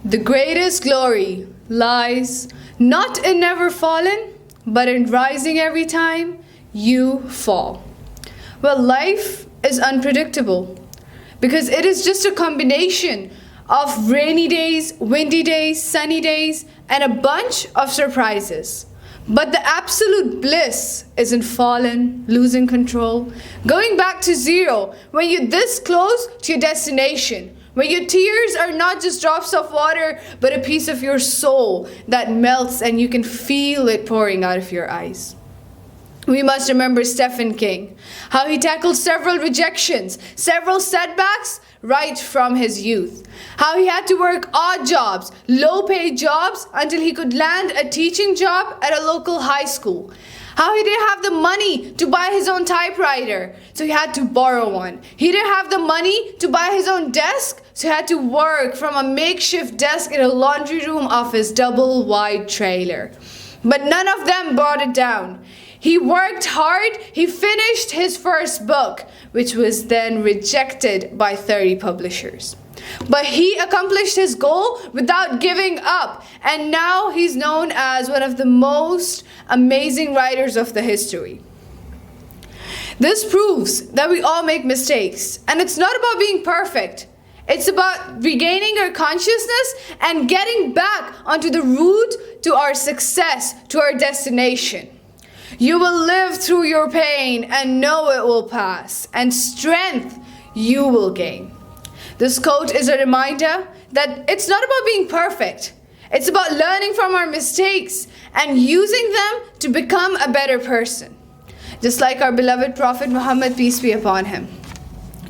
The greatest glory lies not in never falling, but in rising every time you fall. Well, life is unpredictable because it is just a combination of rainy days, windy days, sunny days, and a bunch of surprises. But the absolute bliss is in falling, losing control, going back to zero when you're this close to your destination, when your tears are not just drops of water, but a piece of your soul that melts and you can feel it pouring out of your eyes. We must remember Stephen King, how he tackled several rejections, several setbacks right from his youth. How he had to work odd jobs, low-paid jobs, until he could land a teaching job at a local high school. How he didn't have the money to buy his own typewriter, so he had to borrow one. He didn't have the money to buy his own desk, so he had to work from a makeshift desk in a laundry room of his double-wide trailer. But none of them brought it down. He worked hard, he finished his first book, which was then rejected by 30 publishers. But he accomplished his goal without giving up, and now he's known as one of the most amazing writers of the history. This proves that we all make mistakes, and it's not about being perfect. It's about regaining our consciousness and getting back onto the route to our success, to our destination. You will live through your pain and know it will pass, and strength you will gain. This quote is a reminder that it's not about being perfect. It's about learning from our mistakes and using them to become a better person. Just like our beloved Prophet Muhammad, peace be upon him.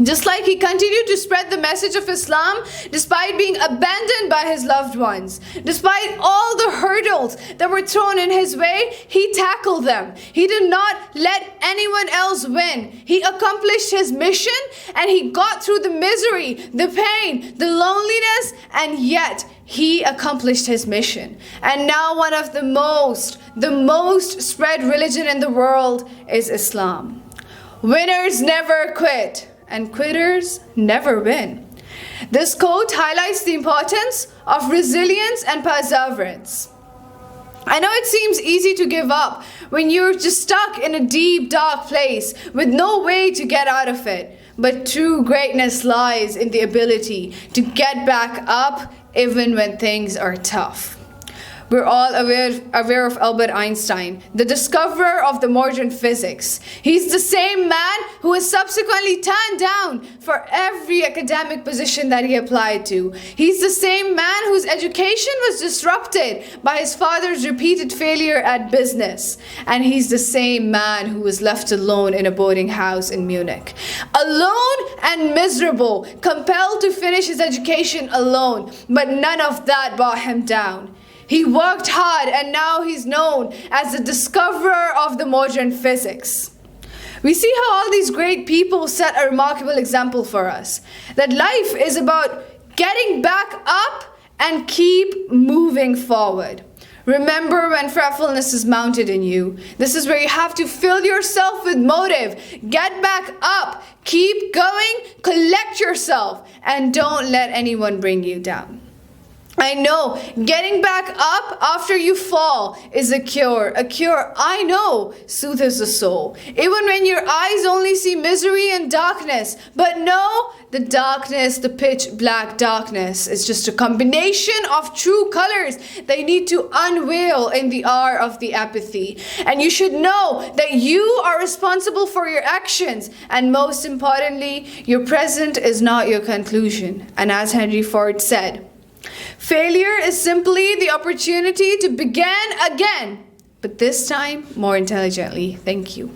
Just like he continued to spread the message of Islam despite being abandoned by his loved ones, despite all the hurdles that were thrown in his way, he tackled them. He did not let anyone else win. He accomplished his mission and he got through the misery, the pain, the loneliness, and yet he accomplished his mission. And now one of the most spread religion in the world is Islam. Winners never quit, and quitters never win. This quote highlights the importance of resilience and perseverance. I know it seems easy to give up when you're just stuck in a deep, dark place with no way to get out of it. But true greatness lies in the ability to get back up even when things are tough. We're all aware of Albert Einstein, the discoverer of the modern physics. He's the same man who was subsequently turned down for every academic position that he applied to. He's the same man whose education was disrupted by his father's repeated failure at business. And he's the same man who was left alone in a boarding house in Munich. Alone and miserable, compelled to finish his education alone, but none of that brought him down. He worked hard and now he's known as the discoverer of the modern physics. We see how all these great people set a remarkable example for us. That life is about getting back up and keep moving forward. Remember when fretfulness is mounted in you. This is where you have to fill yourself with motive. Get back up, keep going, collect yourself, and don't let anyone bring you down. I know getting back up after you fall is a cure I know soothes the soul. Even when your eyes only see misery and darkness. But no, the darkness, the pitch black darkness is just a combination of true colors they need to unveil in the hour of the apathy. And you should know that you are responsible for your actions. And most importantly, your present is not your conclusion. And as Henry Ford said, failure is simply the opportunity to begin again, but this time more intelligently. Thank you.